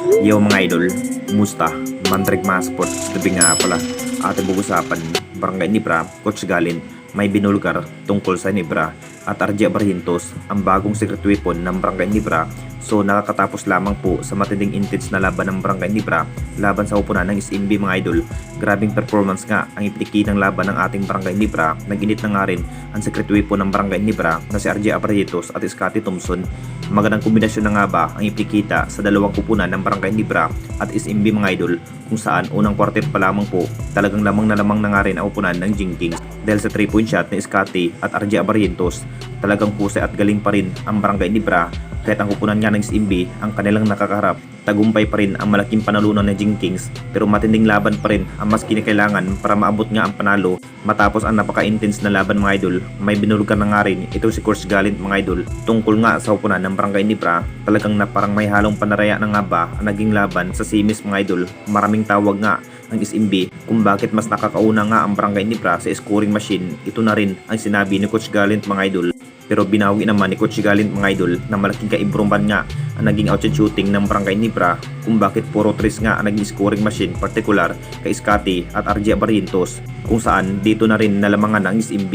Yo mga idol, musta? Mantrek mga sports, gabi nga pala. Ating pag-usapan, Barangay Nibra, Coach Galin, may binulgar tungkol sa Nibra at RJ Barrientos, ang bagong secret weapon ng Barangay Nibra. So nakakatapos lamang po sa matinding intense na laban ng Barangay Nibra laban sa upunan ng SMB mga idol. Grabing performance nga ang ipiniki ng laban ng ating Barangay Nibra. Nag-init na nga rin ang secret weapon ng Barangay Nibra na si RJ Barrientos at Scotty Thompson. Magandang kombinasyon na nga ba ang ipikita sa dalawang kupunan ng Barangay Nibra at SMB mga idol, kung saan unang quartet pa lamang po talagang lamang na nga rin ang upunan ng Jingkings dahil sa 3-point shot ni Scotty at RJ Barrientos. Talagang pusay at galing pa rin ang Barangay Nibra kahit ang kupunan nga ng SMB ang kanilang nakakaharap. Tagumpay pa rin ang malaking panalunan ng Jingkings, pero matinding laban pa rin ang mas kinakailangan para maabot nga ang panalo matapos ang napaka-intense na laban mga idol. May binulugan na nga rin ito si Coach Galin mga idol tungkol nga sa upunan ng Barangay Nibra. Talagang na parang may halong panaraya na nga ba ang naging laban sa semis mga idol. Maraming tawag nga ang SMB kung bakit mas nakakauna nga ang Barangay Nibra sa scoring machine. Ito na rin ang sinabi ni Coach Galin mga idol. Pero binawi naman ni Coach Galin mga idol na malaking kaibruman nga ang naging outside shooting ng Barangay Nibra kung bakit puro tres nga ang naging scoring machine, partikular kay Scotty at RJ Barrientos, kung saan dito na rin nalamangan ng SMB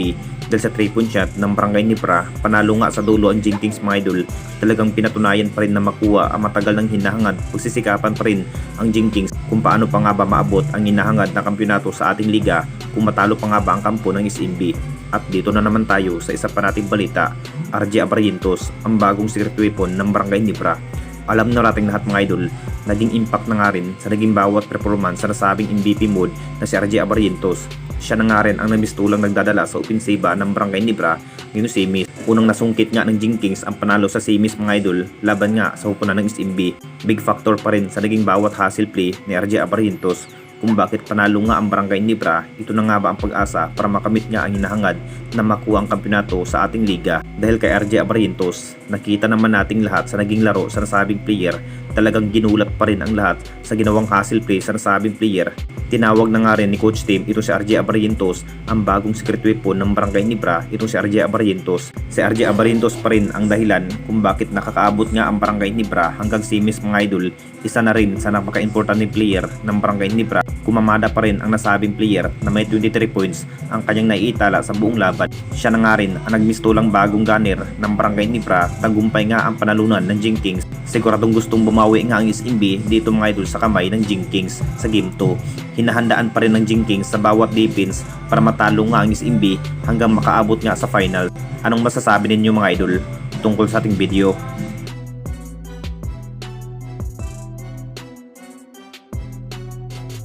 dahil sa 3-point shot ng Barangay Nibra. Panalo nga sa dulo ang Jingkings mga idol. Talagang pinatunayan pa rin na makuha ang matagal ng hinahangad. Pagsisikapan pa rin ang Jingkings kung paano pa nga ba maabot ang hinahangad na kampyonato sa ating liga kung matalo pa nga ba ang kampo ng SMB. At dito na naman tayo sa isa pa nating balita, RJ Barrientos, ang bagong secret weapon ng Barangay Nibra. Alam na nating lahat mga idol, naging impact na nga rin sa naging bawat performance sa nasabing MVP mode na si RJ Barrientos. Siya na nga rin ang namistulang nagdadala sa opensiba ng Barangay Nibra ngayong semis. Unang nasungkit nga ng Jingkings ang panalo sa semis mga idol laban nga sa upunan ng SMB. Big factor pa rin sa naging bawat hustle play ni RJ Barrientos kung bakit panalo nga ang Barangay Nibra. Ito na nga ba ang pag-asa para makamit nga ang hinahangad na makuha ang kampyonato sa ating liga. Dahil kay RJ Barrientos, nakita naman nating lahat sa naging laro sa nasabing player, talagang ginulat pa rin ang lahat sa ginawang hustle play sa nasabing player. Tinawag na nga rin ni Coach Tim ito si RJ Barrientos ang bagong secret weapon ng Barangay Nibra, ito si RJ Barrientos. Si RJ Barrientos pa rin ang dahilan kung bakit nakakaabot nga ang Barangay Nibra hanggang semis mga idol. Isa na rin sa napaka-importante player ng Barangay Nibra. Kumamada pa rin ang nasabing player na may 23 points ang kanyang naiitala sa buong laban. Siya na nga rin ang nagmistulang bagong gunner ng Barangay Nibra. Tagumpay nga ang panalunan ng Jingkings. Siguradong gustong bumawi nga ang SMB dito mga idol sa kamay ng Jingkings sa Game 2. Hinahandaan pa rin ng Jingkings sa bawat defense para matalo nga ang SMB hanggang makaabot nga sa final. Anong masasabi ninyo mga idol tungkol sa ating video?